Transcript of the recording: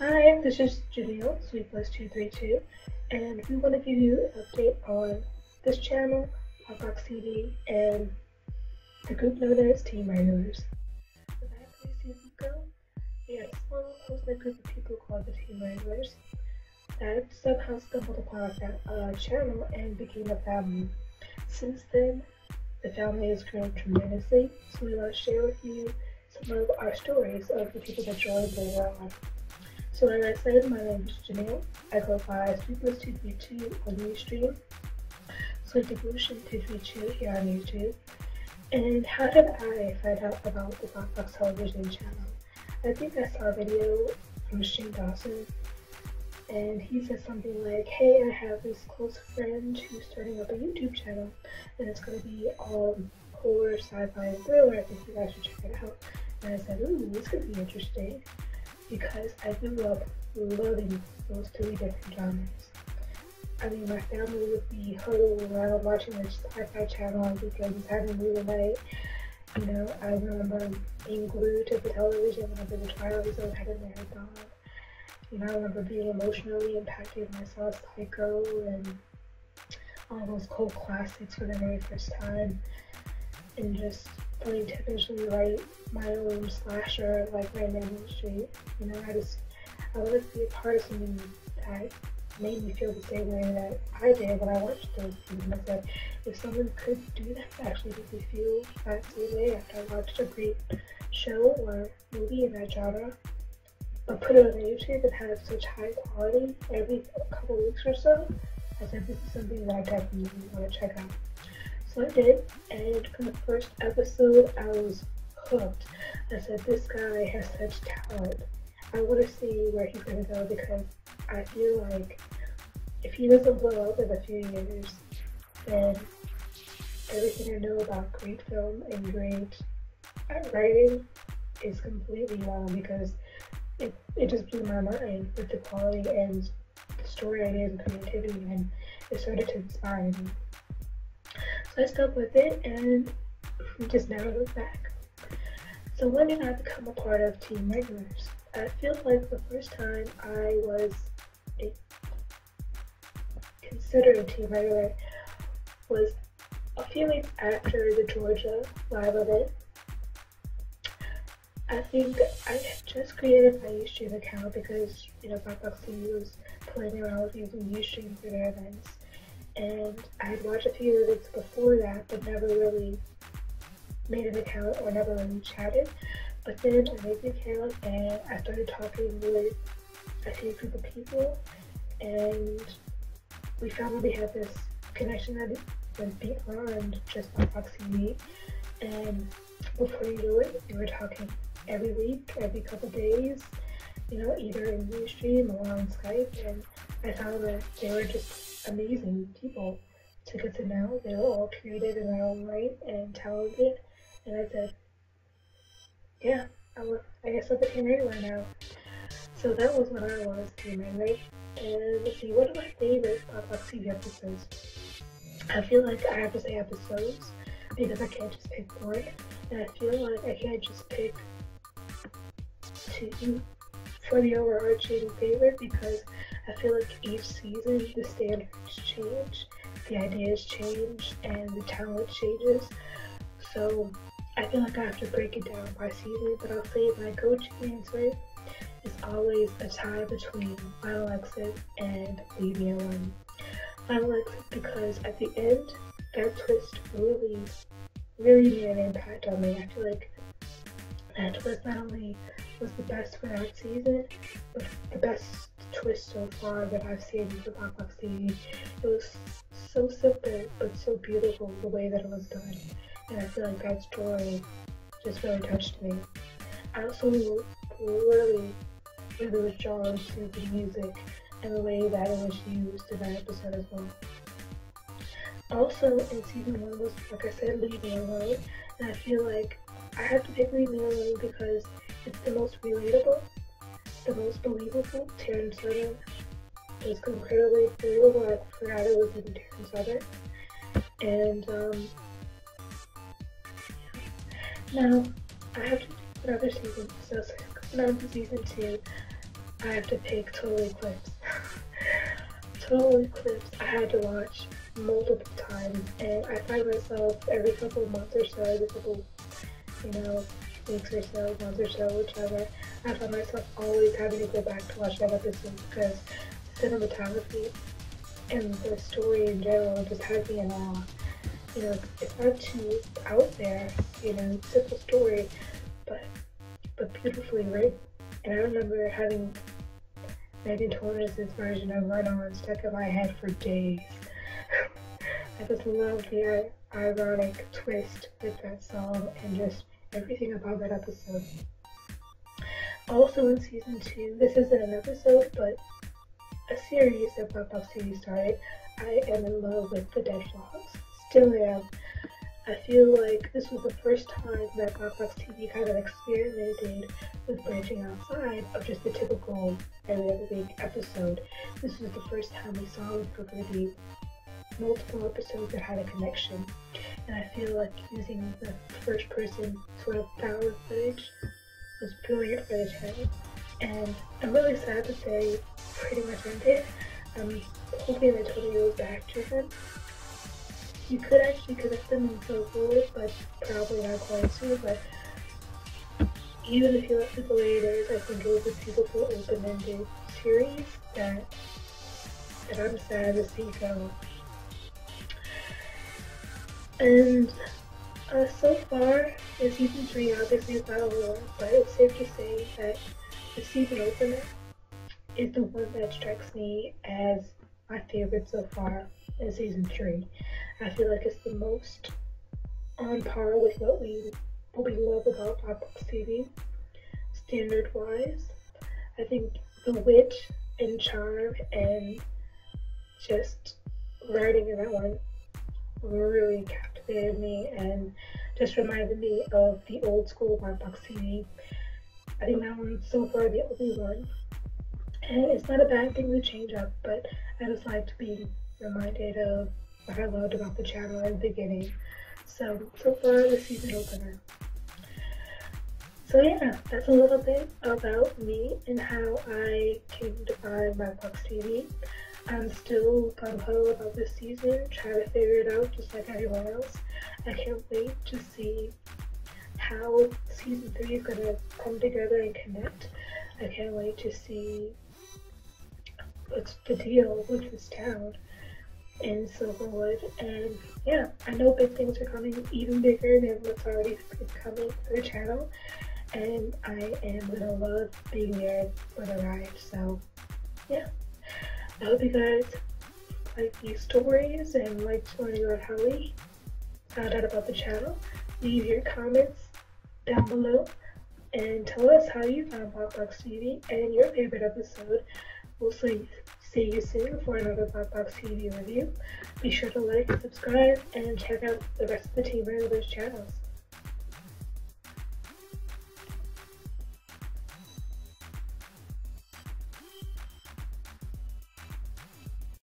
Hi, this is Janelle, Sweet232, and we want to give you an update on this channel, Blackboxtv, and the group known as TeamRegulars. About 3 seasons ago, we had a small, close-knit group of people called the TeamRegulars that somehow stumbled upon our channel and became a family. Since then, the family has grown tremendously, so we want to share with you some of our stories of the people that joined later on. So like I said, my name is Janelle. I go by Sweet232 on Ustream, Sweet232 here on YouTube. And how did I find out about the Blackbox television channel? I think I saw a video from Shane Dawson, and he said something like, "Hey, I have this close friend who's starting up a YouTube channel, and it's going to be all horror, sci-fi, and thriller. I think you guys should check it out." And I said, "Ooh, this could be interesting," because I grew up loving those three different genres. I mean, my family would be huddled around watching the sci-fi channel on weekends, having movie night. You know, I remember being glued to the television whenever the Twilight Zone had a marathon. You know, I remember being emotionally impacted when I saw Psycho and all those cult classics for the very first time, and just wanting to eventually write my own slasher like right down the street. You know, I wanted to be a part of something that made me feel the same way that I did when I watched those things. I said, if someone could do that, actually make me feel that same way after I watched a great show or movie in that genre, but put it on YouTube and have such high quality every couple weeks or so, I said, this is something that I definitely want to check out. So I did, and from the first episode, I was hooked. I said, this guy has such talent. I want to see where he's going to go, because I feel like if he doesn't blow up in a few years, then everything I know about great film and great writing is completely wrong, because it just blew my mind with the quality and the story ideas and creativity, and it started to inspire me. So I stuck with it and just never looked back. So when did I become a part of TeamRegulars? I feel like the first time I was considered a TeamRegular was a few weeks after the Georgia live event. I think I had just created my Ustream account because, you know, Blackboxtv was playing around with using Ustream for their events. And I had watched a few events before that, but never really made an account or never really chatted. But then I made the account and I started talking with a few group of people, and we found that we had this connection that went beyond just Blackboxtv. And before you knew it, we were talking every week, every couple days, you know, either in Ustream or on Skype, and I found that they were just amazing people to get to know. They were all creative in their own right and talented, and I said, yeah, I guess I'm a TeamRegular now. So that was when I was TeamRegular. And let's see, what are my favorite Blackboxtv episodes? I feel like I have to say episodes because I can't just pick one, and I feel like I can't just pick two for the overarching favorite, because I feel like each season the standards change, the ideas change, and the talent changes. So I feel like I have to break it down by season, but I'll say my go-to answer is always a tie between Final Exit and Leave Me Alone. Final Exit because at the end, that twist really made an impact on me. I feel like that twist not only was the best for that season, but the best twist so far that I've seen for Blackboxtv. It was so simple, but so beautiful the way that it was done. And I feel like that story just really touched me. I also really was drawn to the music and the way that it was used in that episode as well. Also, in season 1 was, like I said, Leave Me Alone, and I feel like I have to pick Leave Me Alone because it's the most relatable, the most believable. Terrence Southern is incredibly believable. I forgot it was even Terrence Southern. And now I have to pick another season, so going on to season 2. I have to pick Total Eclipse. Total Eclipse I had to watch multiple times, and I find myself every couple of months or so, every couple, weeks or so, months or so, whichever, I find myself always having to go back to watch that episode because cinematography and the story in general just has me in awe. It's not too out there, simple story, but beautifully written. And I remember having Megan Torres's version of Run On stuck in my head for days. I just love the ironic twist with that song and just everything about that episode. Also in season 2, this isn't an episode, but a series that Blackboxtv started, I am in love with the Dead Vlogs. Still am. I feel like this was the first time that Blackboxtv kind of experimented with branching outside of just the typical every other week episode. This was the first time we saw there were going to be multiple episodes that had a connection. And I feel like using the first person sort of found footage was brilliant for the channel. And I'm really sad to say pretty much ended. I'm hoping that totally goes back to them. You could actually connect them and go forward, but probably not going to. But even if you let it the way it is, I think it was a beautiful open-ended series that I'm sad to see go. And so far, in season 3, obviously it's not over, but it's safe to say that the season opener is the one that strikes me as my favorite so far in season 3. I feel like it's the most on par with what we love about Blackboxtv, standard-wise. I think the wit and charm and just writing in that one really captivated me and just reminded me of the old school Blackboxtv. I think that one's so far the only one. And it's not a bad thing to change up, but I just liked being reminded of what I loved about the channel in the beginning. So far the season opener. So yeah, that's a little bit about me and how I came to find Blackboxtv. I'm still gung-ho about this season, trying to figure it out just like everyone else. I can't wait to see how season 3 is going to come together and connect. I can't wait to see what's the deal with this town in Silverwood. And yeah, I know big things are coming, even bigger than what's already coming for the channel. And I am gonna love being there for the ride. So yeah, I hope you guys like these stories and like learning about how we found out about the channel. Leave your comments down below and tell us how you found Blackboxtv and your favorite episode. We'll see you soon for another Blackboxtv review. Be sure to like, subscribe, and check out the rest of the TeamRegulars channels.